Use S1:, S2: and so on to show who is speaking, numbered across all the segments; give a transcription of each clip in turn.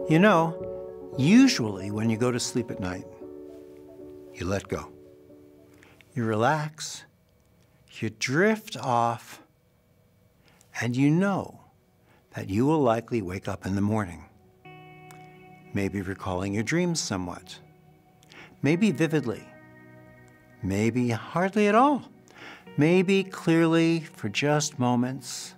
S1: You know, usually when you go to sleep at night, you let go. You relax, you drift off, and you know that you will likely wake up in the morning, maybe recalling your dreams somewhat, maybe vividly, maybe hardly at all, maybe clearly for just moments,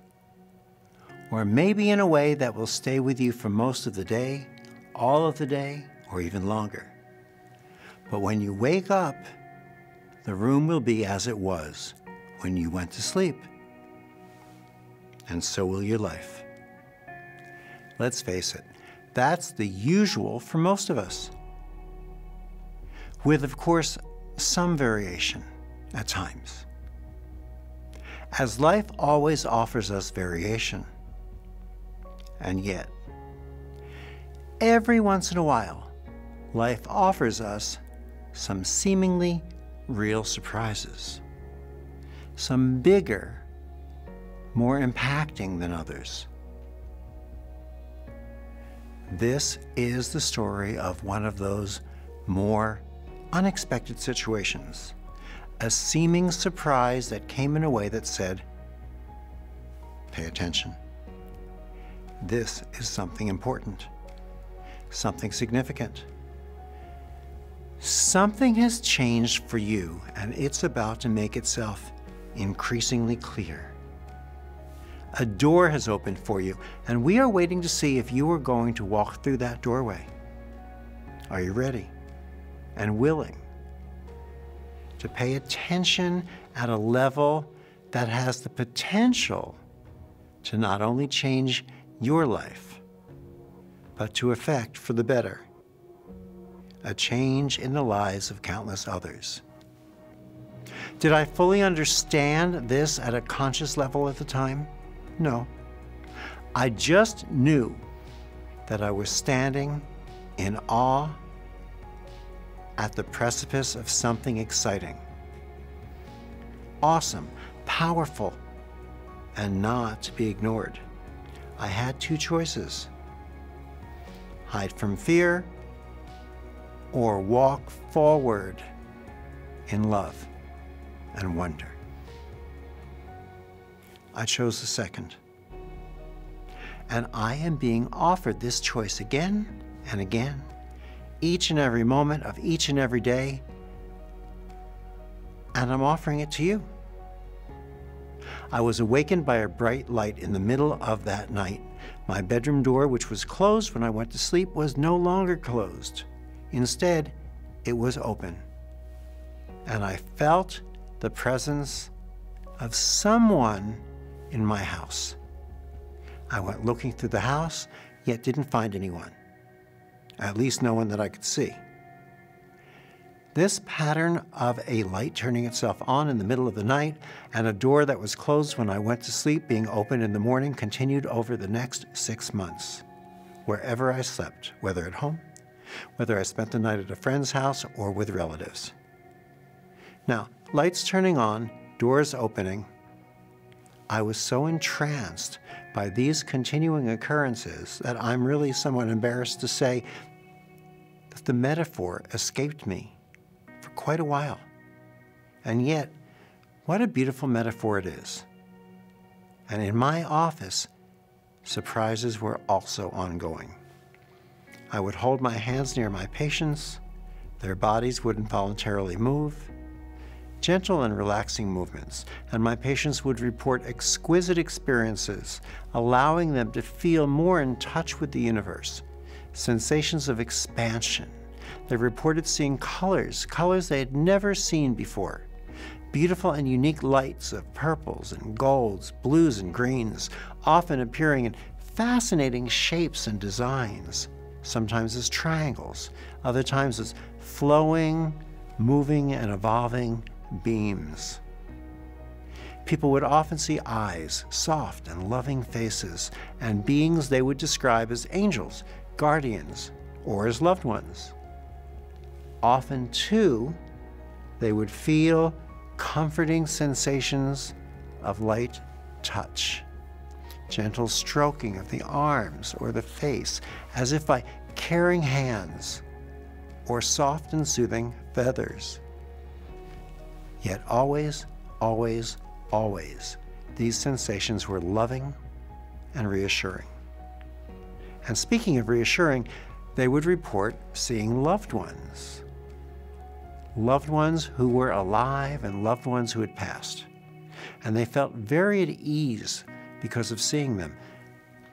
S1: or maybe in a way that will stay with you for most of the day, all of the day, or even longer. But when you wake up, the room will be as it was when you went to sleep. And so will your life. Let's face it, that's the usual for most of us. With, of course, some variation at times. As life always offers us variation. And yet, every once in a while, life offers us some seemingly real surprises. Some bigger, more impacting than others. This is the story of one of those more unexpected situations. A seeming surprise that came in a way that said, pay attention. This is something important, something significant. Something has changed for you, and it's about to make itself increasingly clear. A door has opened for you, and we are waiting to see if you are going to walk through that doorway. Are you ready and willing to pay attention at a level that has the potential to not only change your life, but to affect for the better a change in the lives of countless others? Did I fully understand this at a conscious level at the time? No. I just knew that I was standing in awe at the precipice of something exciting, awesome, powerful, and not to be ignored. I had two choices: hide from fear or walk forward in love and wonder. I chose the second. And I am being offered this choice again and again, each and every moment of each and every day, and I'm offering it to you. I was awakened by a bright light in the middle of that night. My bedroom door, which was closed when I went to sleep, was no longer closed. Instead, it was open. And I felt the presence of someone in my house. I went looking through the house, yet didn't find anyone. At least no one that I could see. This pattern of a light turning itself on in the middle of the night and a door that was closed when I went to sleep being open in the morning continued over the next 6 months. Wherever I slept, whether at home, whether I spent the night at a friend's house or with relatives. Now, lights turning on, doors opening, I was so entranced by these continuing occurrences that I'm really somewhat embarrassed to say that the metaphor escaped me for quite a while. And yet, what a beautiful metaphor it is. And in my office, surprises were also ongoing. I would hold my hands near my patients, their bodies would involuntarily move, gentle and relaxing movements, and my patients would report exquisite experiences, allowing them to feel more in touch with the universe, sensations of expansion. They reported seeing colors they had never seen before, beautiful and unique lights of purples and golds, blues and greens, often appearing in fascinating shapes and designs, sometimes as triangles, other times as flowing, moving, and evolving beams. People would often see eyes, soft and loving faces, and beings they would describe as angels, guardians, or as loved ones. Often, too, they would feel comforting sensations of light touch. gentle stroking of the arms or the face, as if by caring hands or soft and soothing feathers. Yet always, always, always, these sensations were loving and reassuring. And speaking of reassuring, they would report seeing loved ones who were alive and loved ones who had passed. And they felt very at ease because of seeing them.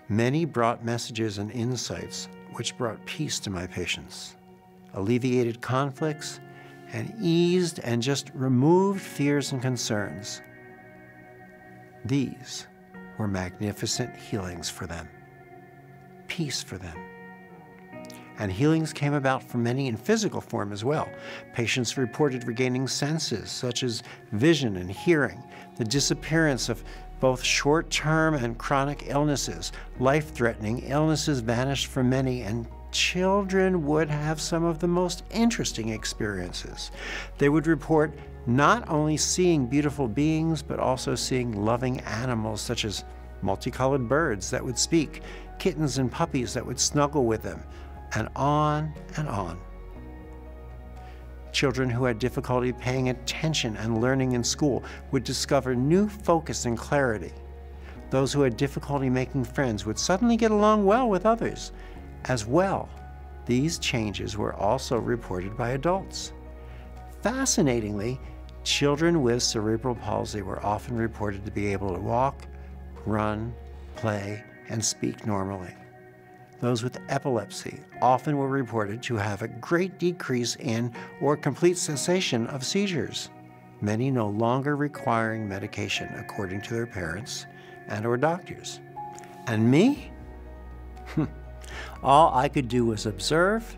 S1: Many brought messages and insights which brought peace to my patients, alleviated conflicts, and eased and just removed fears and concerns. These were magnificent healings for them, peace for them. And healings came about for many in physical form as well. Patients reported regaining senses such as vision and hearing, the disappearance of both short-term and chronic illnesses. Life-threatening illnesses vanished for many, and children would have some of the most interesting experiences. They would report not only seeing beautiful beings, but also seeing loving animals such as multicolored birds that would speak, kittens and puppies that would snuggle with them, and on and on. Children who had difficulty paying attention and learning in school would discover new focus and clarity. Those who had difficulty making friends would suddenly get along well with others as well. These changes were also reported by adults. Fascinatingly, children with cerebral palsy were often reported to be able to walk, run, play, and speak normally. Those with epilepsy often were reported to have a great decrease in or complete cessation of seizures, many no longer requiring medication according to their parents and or doctors. And me? All I could do was observe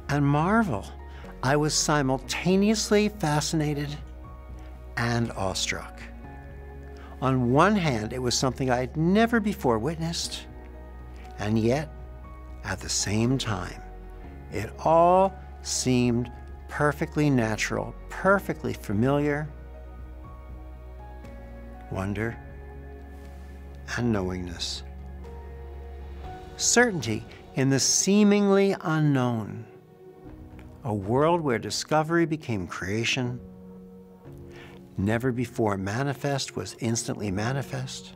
S1: and marvel. I was simultaneously fascinated and awestruck. On one hand, it was something I had never before witnessed, and yet, at the same time, it all seemed perfectly natural, perfectly familiar. Wonder and knowingness. Certainty in the seemingly unknown. A world where discovery became creation. Never before manifest was instantly manifest.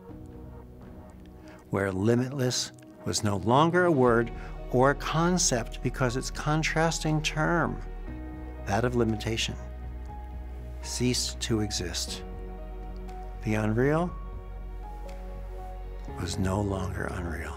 S1: Where limitless was no longer a word or a concept because its contrasting term, that of limitation, ceased to exist. The unreal was no longer unreal.